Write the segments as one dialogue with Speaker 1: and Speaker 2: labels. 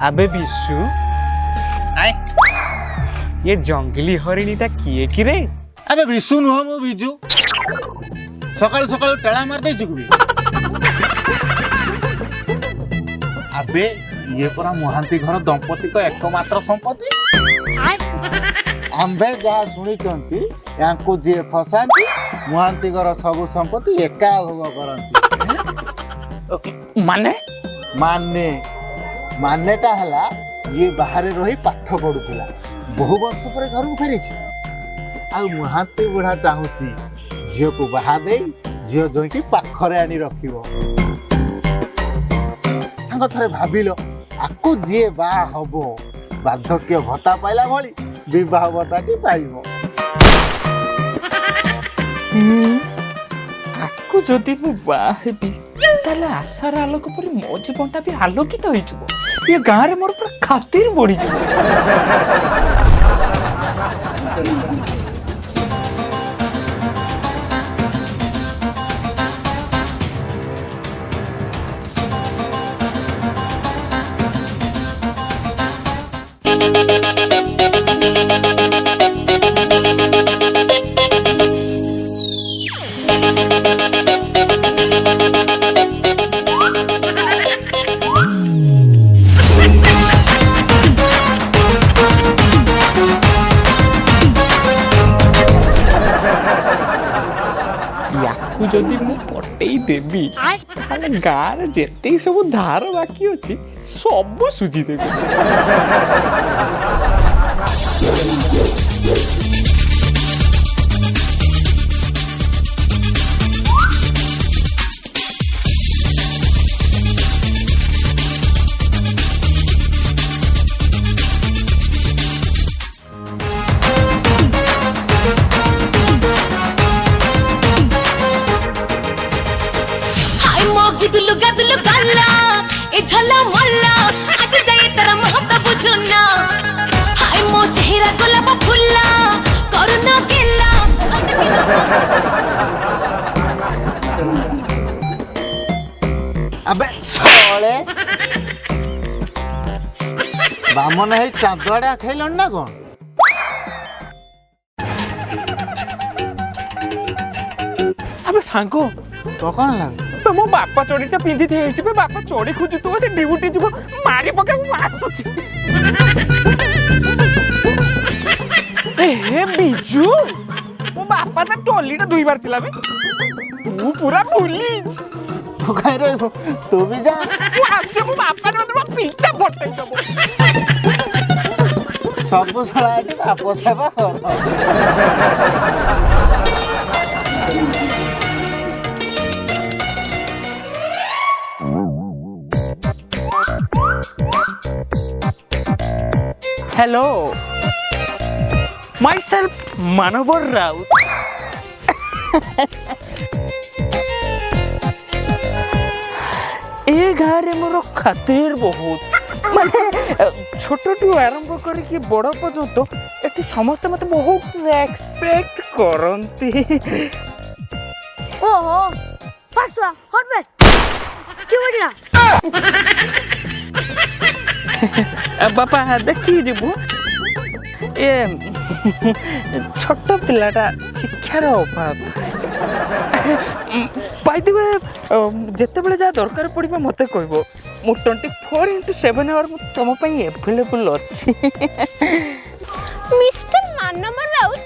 Speaker 1: अबे विशु
Speaker 2: आए
Speaker 1: ये जंगली हरिणीटा किए कि रे?
Speaker 2: अबे विशु नुह मो बिजू सकाल सकाल टेला मार दे चुकबी अबे ये परा महांती घर दंपति को एकमात्र संपत्ति आंबे जहाँ शुणी यांको जी फसाती महांती घर सब संपत्ति एका भोग करती
Speaker 1: माने
Speaker 2: माने मानेटा हला ये बाहर रही पाठ पढ़ुला बहु वर्ष पर घर को फेरी आ महांती बुढ़ा चाहूची झील को बाहा दे झील जो कि पाखरे आनी रखिबो सांग थरे भाबिलो आको जी बा हबो बार्धक्य भत्ता पाइला भली विवाह भत्ताटी पाइबो
Speaker 1: आकु जदि मु बाहेबी ताले आशार आलोक पर मो जीवनटा भी आलोकित हो ये गाँव रे मोर पूरा खातिर बढ़ी जाव जदि मु पटेई देबी ताले गाँव रे जेते सब धार बाकी अछि सब सुझी देबी
Speaker 2: अबे सोले बामन है चांदड़ा खेलन ना कौन
Speaker 1: अबे सांगो
Speaker 2: तो कौन लगे
Speaker 1: तो मो बापा चोरीटा पिंधि थी हेछि बे बापा चोरी खोजु तो से ड्यूटी जीवो मारी पके मु आसुछि ए हे बिजू मो बापा त टोलीटा दुई बार थिला बे तू पूरा भूली
Speaker 2: तो कह रहे हो तू भी जा
Speaker 1: तू आसे मो बापा ने मो पीछा फटई दबो
Speaker 2: सब सला के बाप सेवा कर
Speaker 1: हेलो myself मानवर राउत ए गाँव रे मोर खातिर बहुत माने छोटू आरंभ करके बड़ पर्यंत एटी समस्त मत बहुत रेस्पेक्ट करंती
Speaker 3: ओहो पाक्सवा हट बे क्यों बजना
Speaker 1: बापा देखी जीवु ए छोट पिलाटा शिक्षार अभाव पाई दिवे जेते बेले जा दरकार पड़िबा मते कहबो मु 24/7 आवर तुम पई अवेलेबल अछि
Speaker 3: मिस्टर मानवर राउत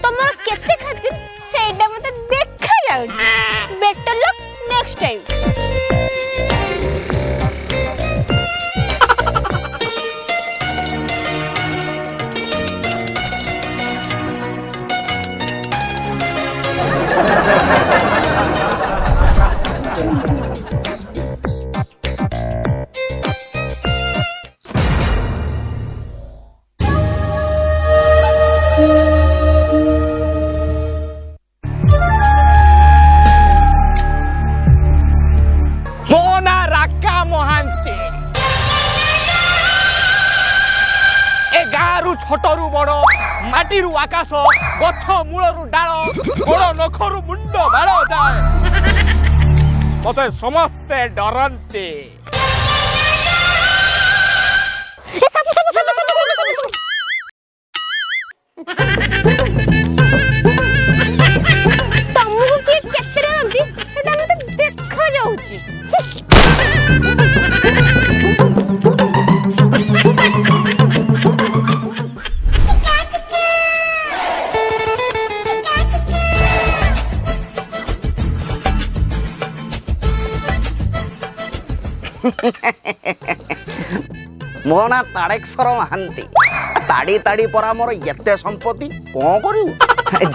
Speaker 3: तमर केते खातिर सेटा मते देखा जाउ बेटर लक नेक्स्ट टाइम
Speaker 1: छोटरू बड़ माटीरू आकाश गछ मूलरू डाल गोड़ नखरू मुंड बाड़ जाए मत समस्ते डरते
Speaker 4: ମୋ ନା ତାଡ଼େଶ୍ୱର ମହାନ୍ତି। ତାଡ଼ି ତାଡ଼ି ପରା ମୋର ଏତେ ସମ୍ପତ୍ତି କ'ଣ କରିବୁ?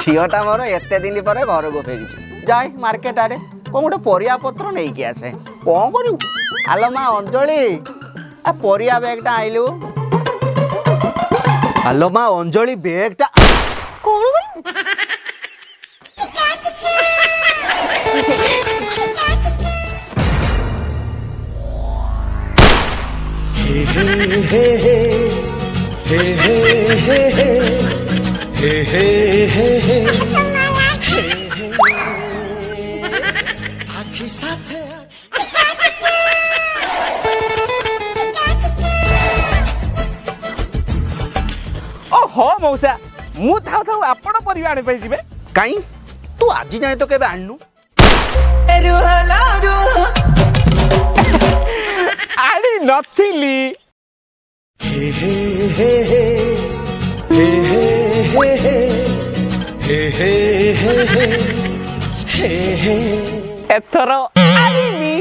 Speaker 4: ଝିଅଟା ମୋର ଏତେ ଦିନ ପରେ ଘରକୁ ଫେରିଛି। ଯାଏ ମାର୍କେଟ ଆଡ଼େ କ'ଣ ଗୋଟେ ପରିବା ପତ୍ର ନେଇକି ଆସେ। କ'ଣ କରିବୁ? ଆଲୋ ମା ଅଞ୍ଜଳି, ପରିବା ବ୍ୟାଗଟା ଆଇଲୁ। ଆଲୋ ମା ଅଞ୍ଜଳି, ବ୍ୟାଗଟା
Speaker 3: କଣ
Speaker 1: ଓହୋ ମଉସା, ମୁଁ ଥାଉ ଥାଉ ଆପଣ ପରିବା ଆଣି ପାଇ ଯିବେ।
Speaker 4: କାଇଁ ତୁ ଆଜି ଯାଏ ତ କେବେ ଆଣିନୁ?
Speaker 1: ଆଣି ନଥିଲି। ଏଥର ଆଣିବି।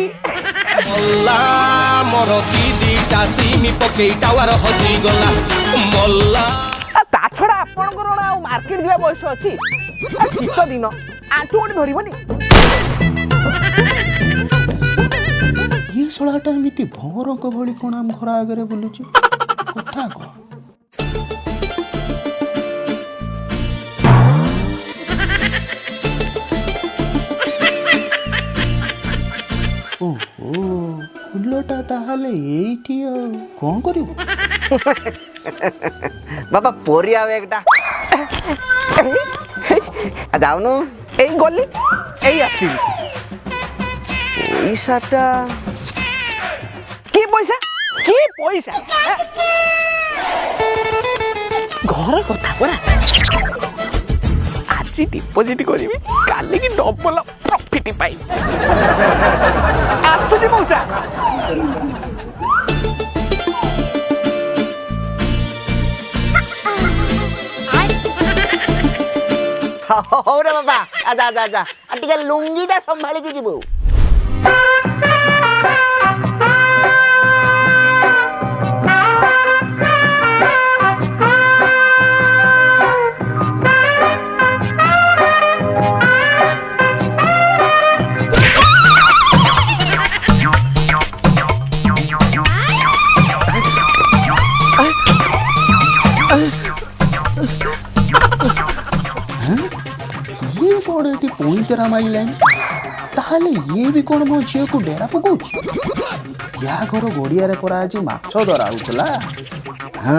Speaker 5: ମୋର ଦିଦିଟା ସିମି ପକେଇ ଟାୱାର ହଜି ଗଲା ମଲ୍ଲା।
Speaker 1: ତା ଛଡା ଆପଣଙ୍କର ଆଉ ମାର୍କେଟ ଯିବା ବୟସ ଅଛି। ଶୀତ ଦିନ ଆଣ୍ଠୁ ଗୋଟେ ଧରିବନି।
Speaker 2: ଇଏ ଶଳାଟା ଏମିତି ଭଅରଙ୍କ ଭଳି କ'ଣ ଆମ ଘର ଆଗରେ ବୁଲୁଛି? କଥା କ'ଣ? ଓହୋ, ଫୁଲଟା ତାହେଲେ ଏଇଠି। ଆଉ କ'ଣ କରିବୁ?
Speaker 4: ବାବା ପରିବା ବ୍ୟାଗଟା ଯାଉନୁ।
Speaker 1: ଏଇ ଗଲି, ଏଇ ଆସିବି।
Speaker 4: ପଇସାଟା
Speaker 1: କି ପଇସା? କି ପଇସା? ଘର କଥା ପରା। ଆଜି ଡିପୋଜିଟ୍ କରିବି, କାଲିକି ଡବଲ ପ୍ରଫିଟ୍ ପାଇବି। ଆସୁଛି ମଉସା।
Speaker 4: ହଉ ରେ ବାବା, ଯା ଯା ଯା, ଟିକେ ଲୁଙ୍ଗିଟା ସମ୍ଭାଳିକି ଯିବୁ।
Speaker 2: ଇଏ କ'ଣ ଏଠି ପୁଣି ତେରା ମାଇଲାଣି? ତାହେଲେ ଇଏ ବି କ'ଣ ମୋ ଝିଅକୁ ଡେରା ପକାଉଛି? ୟା ଘର ଗଡ଼ିଆରେ ପରା ଆଜି ମାଛ ଧରା ହଉଥିଲା। ହଁ,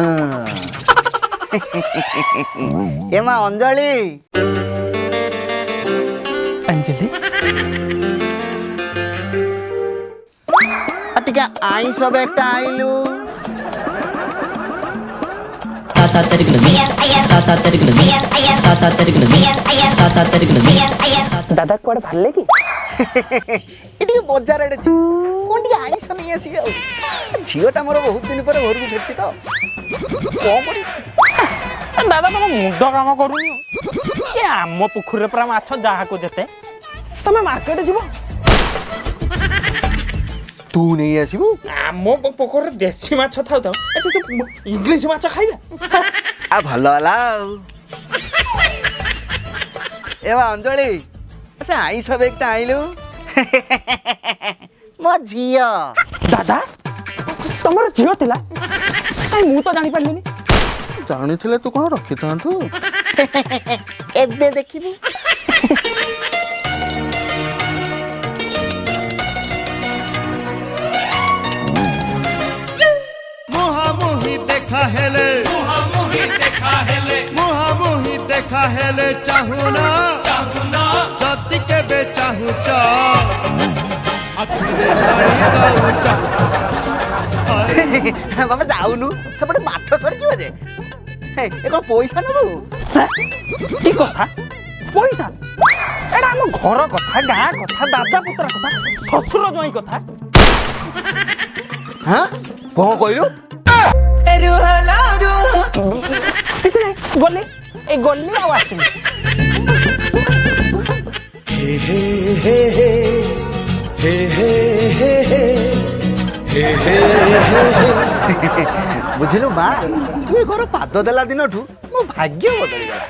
Speaker 4: ଏ ମା ଅଞ୍ଜଳି,
Speaker 1: ଅଞ୍ଜଳି
Speaker 4: ଟିକେ ଆଇଁଷ ବ୍ୟାଗଟା ଆଇଲୁ।
Speaker 1: ଦାଦା କୁଆଡ଼େ ବାହାରିଲେ କି?
Speaker 4: ଟିକେ ବଜାର ଆଡ଼େ ଯିବି, କ'ଣ ଟିକେ ଆଇଁଷ ନେଇ ଆସିବି। ଆଉ ଝିଅଟା ମୋର ବହୁତ ଦିନ ପରେ ଘରକୁ ଫେରିଛି ତ, କ'ଣ କରିବି?
Speaker 1: ଦାଦା ତମ ମୁଣ୍ଡ କାମ କରୁନି। ଏ ଆମ ପୋଖରୀରେ ପୁରା ମାଛ ଯାହାକୁ ଯେତେ, ତମେ ମାର୍କେଟ ଯିବ।
Speaker 2: ତୁ ନେଇ ଆସିବୁ?
Speaker 1: ଆମ ପୋଖରୀରେ ଦେଶୀ ମାଛ ଥାଉ ଥାଉ ଇଂଲିଶ ମାଛ ଖାଇବା।
Speaker 4: ଭଲ ହେଲା ଆଉ। ଏ ମା ଅଞ୍ଜଳି, ସେ ଆଇଁଷ ବ୍ୟାଗଟା ଆଇଲୁ। ମୋ ଝିଅ।
Speaker 1: ଦାଦା, ତମର ଝିଅ ଥିଲା? ମୁଁ ତ ଜାଣିପାରିଲିନି।
Speaker 2: ଜାଣିଥିଲେ ତୁ କ'ଣ ରଖିଥାନ୍ତୁ?
Speaker 4: ଏବେ ଦେଖିବୁ।
Speaker 5: ମୁହାଁମୁହିଁ ଦେଖା ହେଲେ ମୁହାଁମୁହିଁ ଦେଖା ହେଲେ ଚାହୁଁନା ଯଦି କେବେ ଚାହୁଁଛ ଆଖିରେ ପାଣି ଦଉଛ।
Speaker 4: ବାବା ଯାଉନୁ, ସେପଟେ ମାଛ ସରିଯିବ ଯେ। ଏ କ'ଣ ପଇସା ନେବୁ?
Speaker 1: କି କଥା? ପଇସା? ଏଇଟା ଆମ ଘର କଥା, ଗାଁ କଥା, ଦାଦା ପୁତୁରା କଥା, ଶ୍ୱଶୁର ଜ୍ୱାଇଁ କଥା।
Speaker 2: ହଁ, କ'ଣ କହିଲୁ?
Speaker 1: ଗଲି, ଏଇ ଗଲି ଆଉ ଆସିବି।
Speaker 4: ବୁଝିଲୁ ମା ତୁ ଏ ଘର ପାଦ ଦେଲା ଦିନଠୁ ମୋ ଭାଗ୍ୟ ବଦଳିଗଲା।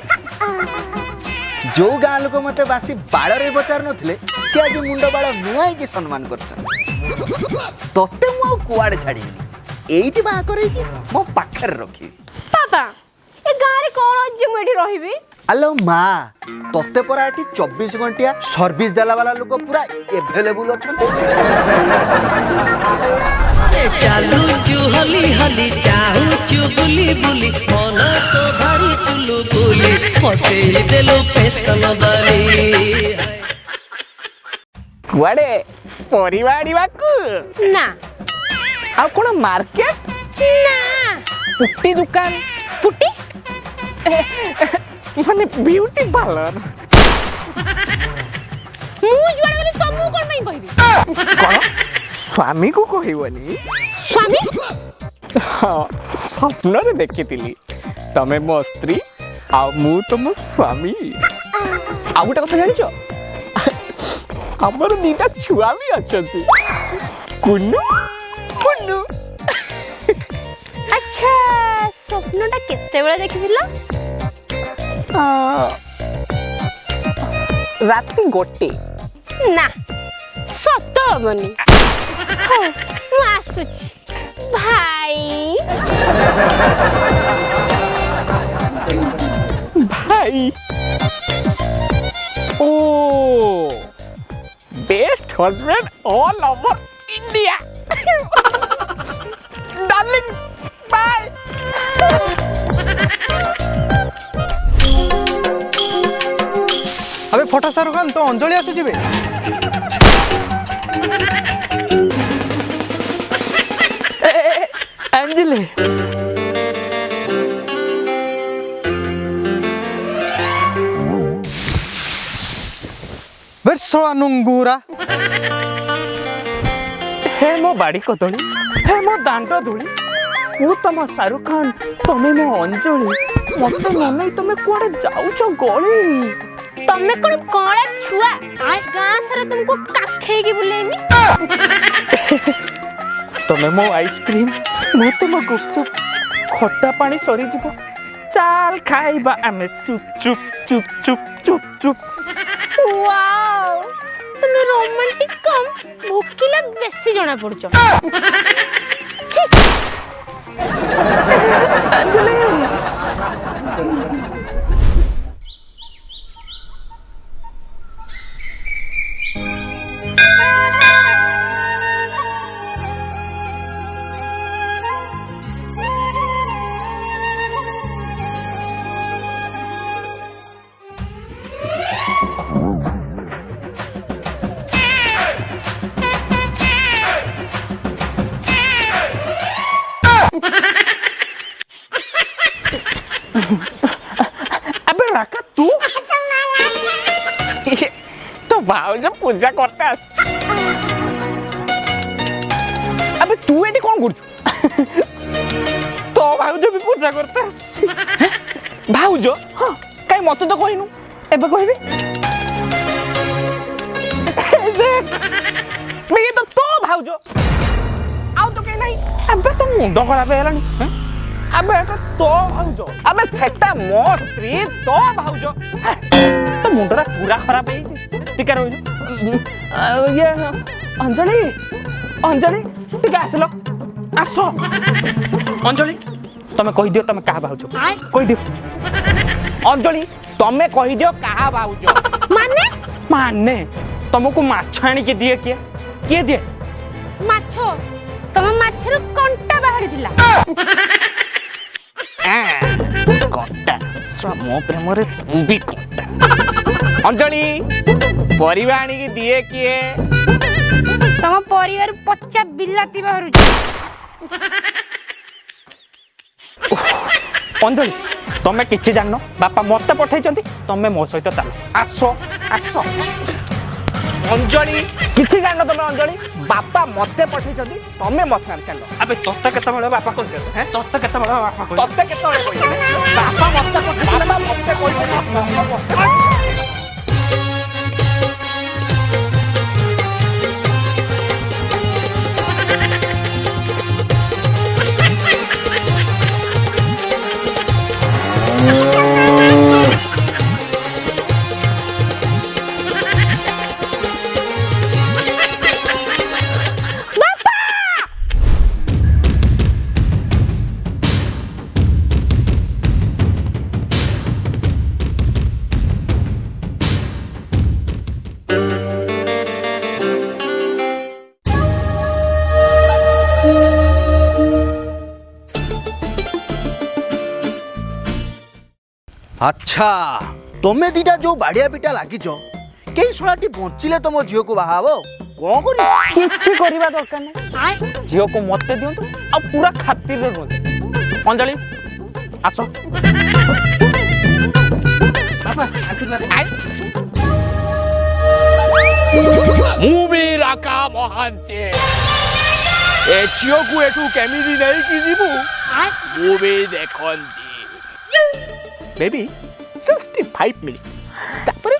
Speaker 4: ଯୋଉ ଗାଁ ଲୋକ ମତେ ବାସି ବାଳରେ ପଚାରୁ ନଥିଲେ ସେ ଆଜି ମୁଣ୍ଡ ବାଳ ନୁଆଇକି ସମ୍ମାନ କରୁଛନ୍ତି। ତତେ ମୁଁ ଆଉ କୁଆଡେ ଛାଡ଼ିବିନି, ଏଇଠି ବାହା କରେଇକି ମୋ ପାଖରେ ରଖିବି।
Speaker 3: ବାବା ଏ ଗାଁରେ କଣ ଅଛି ମୁଁ ଏଠି ରହିବି?
Speaker 4: ଆଲୋ ମା ତତେ ପରା ଏଠି 24 ଘଣ୍ଟିଆ ସର୍ଭିସ ଦେଲା ବାଲା ଲୋକ ପୁରା ଏଭେଲେବୁଲ ଅଛନ୍ତି।
Speaker 6: ଚାଲୁଚୁ ହଲି ହଲି ଚାହୁଁଚୁ ବୁଲି ବୁଲି ମନ ତ ଭାରି ଚୁଲୁ ବୁଲି ଫସେଇ ଦେଲୁ ଫେସନ ବାଲି।
Speaker 1: କୁଆଡେ ପରିବା ଆଣିବାକୁ
Speaker 3: ନା
Speaker 1: ଆଉ କଣ ମାର୍କେଟ
Speaker 3: ନା
Speaker 1: ପୁଟି ଦୋକାନ
Speaker 3: ପୁଟି
Speaker 1: ମାନେ ବିୟୁଟି ପାର୍ଲର।
Speaker 3: ମୁଁ ଯୁଆଡେ ଗଲି ତମକୁ କଣ ପାଇଁ କହିବି?
Speaker 1: କଣ ସ୍ୱାମୀକୁ କହିବନି?
Speaker 3: ସ୍ୱାମୀ
Speaker 1: ହଁ ସ୍ୱପ୍ନରେ ଦେଖିଥିଲି ତମେ ମୋ ସ୍ତ୍ରୀ ଆଉ ମୁଁ ତମ ସ୍ୱାମୀ। ଆଉ ଗୋଟେ କଥା ଜାଣିଛ ଆମର ଦିଟା ଛୁଆ ବି ଅଛନ୍ତି କୁନୁ କୁନୁ।
Speaker 3: ଆଚ୍ଛା ସ୍ୱପ୍ନଟା କେତେବେଳେ ଦେଖିଥିଲ?
Speaker 1: ରାତି 1
Speaker 3: ନା ସତ ହବନି। ହଉ ମୁଁ ଆସୁଛି ଭାଇ।
Speaker 1: ଭାଇ ଓ best husband all over India. Darling bye.
Speaker 7: अबे फटा शाहरुख खान तो अंजलि आसुची बे।
Speaker 1: अंजलि
Speaker 7: बेसोळा नुंगुरा
Speaker 1: हे मो बाड़ी कदली हे मो दांड धूली वो तुम शाहरुख खान तमें मो अंजलि मत मन तुम कुआडे जाऊच गली।
Speaker 3: तमे कोन कळा छुआ गां सारा तुमको काखे की बुलेमी।
Speaker 1: तमें मो आइसक्रीम मो तुम गुपचुप खट्टा पानी सरी जीव चाल खाइबा आमे चुप चुप चुप चुप चुप चुप।
Speaker 3: वाओ तुमे रोमांटिक कम भोकिला बेसी जणा पड़छ।
Speaker 1: अंजलि अबे राका तू तो भाउज पूजा करते आस। अबे तू एटी कौन करछु? तो भाउज भी पूजा करते आस। भाउज हां काई मत तो कहिनु एबे कहबी मैं तो भाउज आउ तो कहीं नहीं। अबे तो मुंड खराब हेलानी। अबे एटा तो भाउज अबे सेटा मो स्त्री तो भाउज तो मुंडरा पूरा खराब है टिका रहिनु। ये अंजलि अंजलि टिका आसलो आसो अंजलि तमे कहि दियो तमे का भाउज कहि दियो अंजलि तमे कहि दियो का भाउज
Speaker 3: माने
Speaker 1: माने तुमको माछ आनी के दिए के दिए
Speaker 3: माछो तम माछर कंटा बाहरी दिला।
Speaker 1: कंटा मो प्रेम रे तू भी कंटा। अंजलि परिवा आनी के दिए किए
Speaker 3: तम परिवार 50 बिलाती बाहरु।
Speaker 1: अंजलि तमे किछि जाननो बापा मते पठाइचंती तमे मो सहित चलो आसो आसो। अंजलि किछि जाननो तमे अंजलि बापा मते पठाइचंती तमे मो साथ चलो। अबे तत्ते केते बेले बापा कहि देलो हैं तत्ते केते बेले बापा कहि तत्ते केते बेले कहि बापा मते कहि।
Speaker 4: अच्छा तमे दीटा जो बाड़िया पिटा लागिच कई शोलाटी बंचिले तुम झील को बाहा कौन कर
Speaker 1: किछि करिबा दरकार नै झियो को मते दियंतु आ पूरा खातिर रे रुहंतु अंजलि आसो बाबा आशीर्वाद
Speaker 8: मुबी राका महांते ए झियो को एठू केमिदी नहीं कि जीवु मुबी देखंती बेबी 65 मिनिट तापर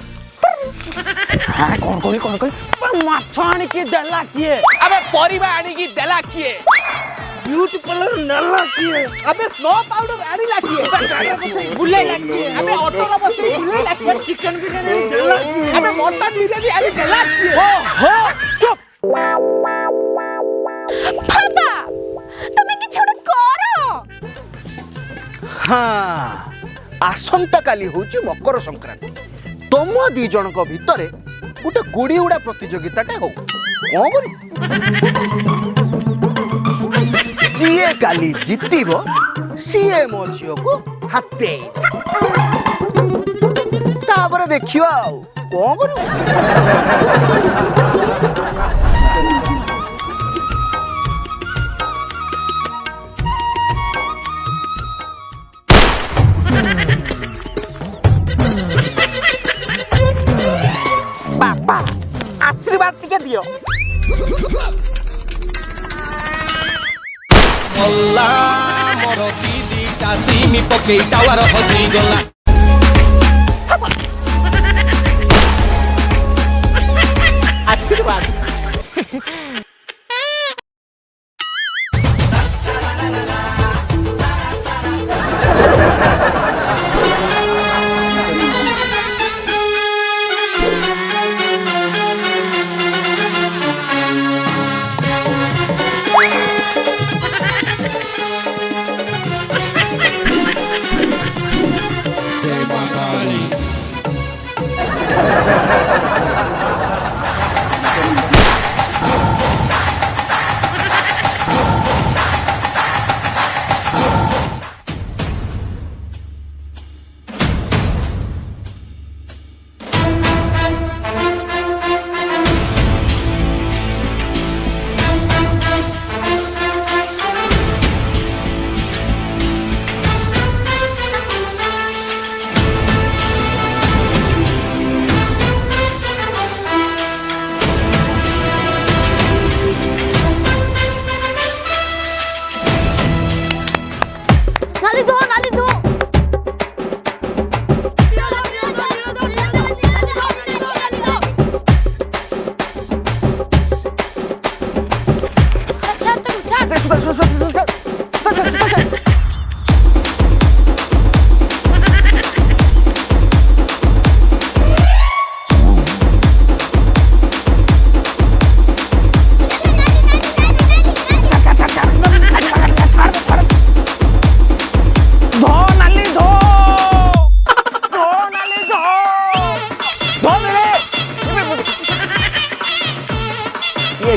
Speaker 8: हां कौन पर माछ आनी के देला किए अबे परिबा आनी की देला किए ब्यूटी पार्लर नला किए अबे स्नो पाउडर आनी ला किए बुले ला किए अबे ऑटो ला बस बुले ला किए चिकन बिरयानी देला अबे मटन बिरयानी आनी देला किए
Speaker 4: हो चुप
Speaker 3: पापा তুমি কি ছোট করো
Speaker 4: हाँ आसंता काली होची मकर संक्रांति तुम दी जनक भितरे गोटे गुड़ी उड़ा प्रतियोगिताटे हो कौन करी जीए काली जितिबो सीए मो झियो को हाते तापर देखिवा कौन करू
Speaker 1: बाबा आशीर्वाद टिके दियो
Speaker 5: मल्ला मोर दीदीटा सीमी पकई टावर हजी गला
Speaker 1: आशीर्वाद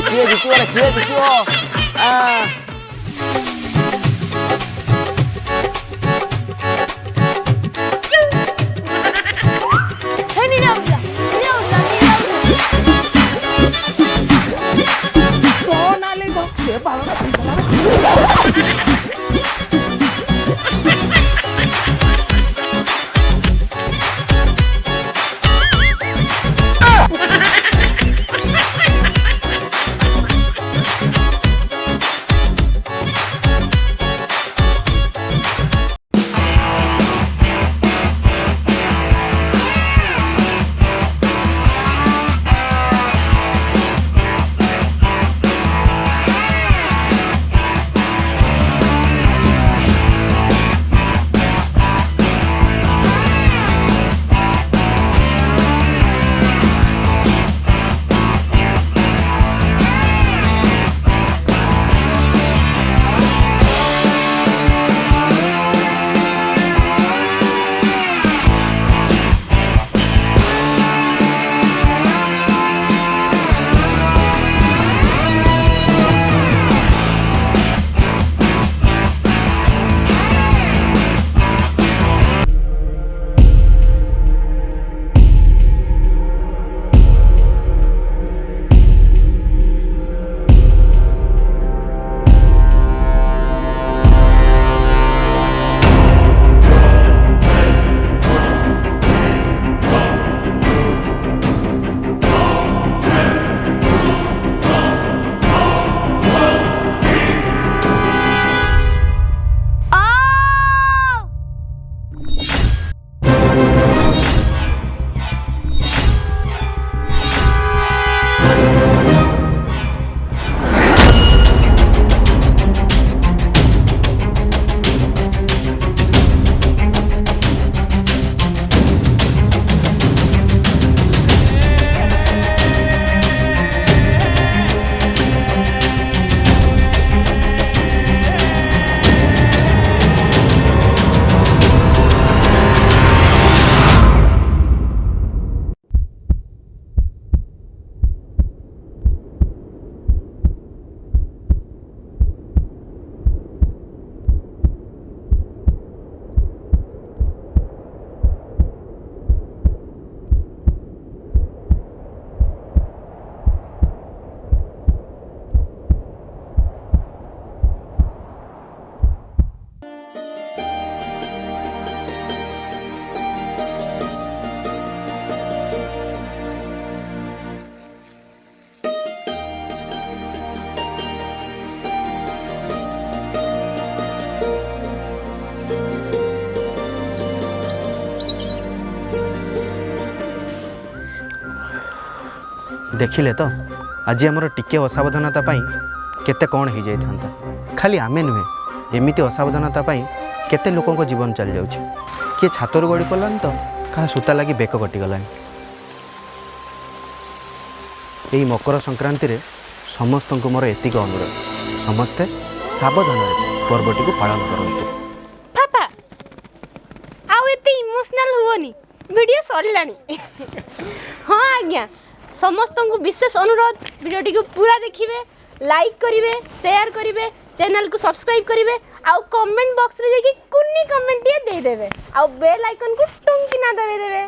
Speaker 4: किए जितियो
Speaker 9: देखिले तो आज आमर टिके असावधानता केते कौन हो जाता खाली आमे नुहे एमती असावधानता केते लोकों को जीवन चल जाउछि किए छातर गड़ी पड़लानी तो कहा सूता लगी बेक कटिगलानी यही मकर संक्रांति रे समस्त को मोर एतिक अनुरोध समस्ते सावधान पर्वटी को पालन करते
Speaker 3: पापा आउ एते इमोशनल हुओनी वीडियो सरिलानी हाँ आज्ञा समस्त को विशेष अनुरोध वीडियोटी को पूरा देखिए लाइक करिवे शेयर करिवे चैनल को सब्सक्राइब करिवे आउ कमेंट बॉक्स रे जाके कुन्नी कमेंट दे देबे आउ बेल आइकन को टुंकी ना दबे देबे।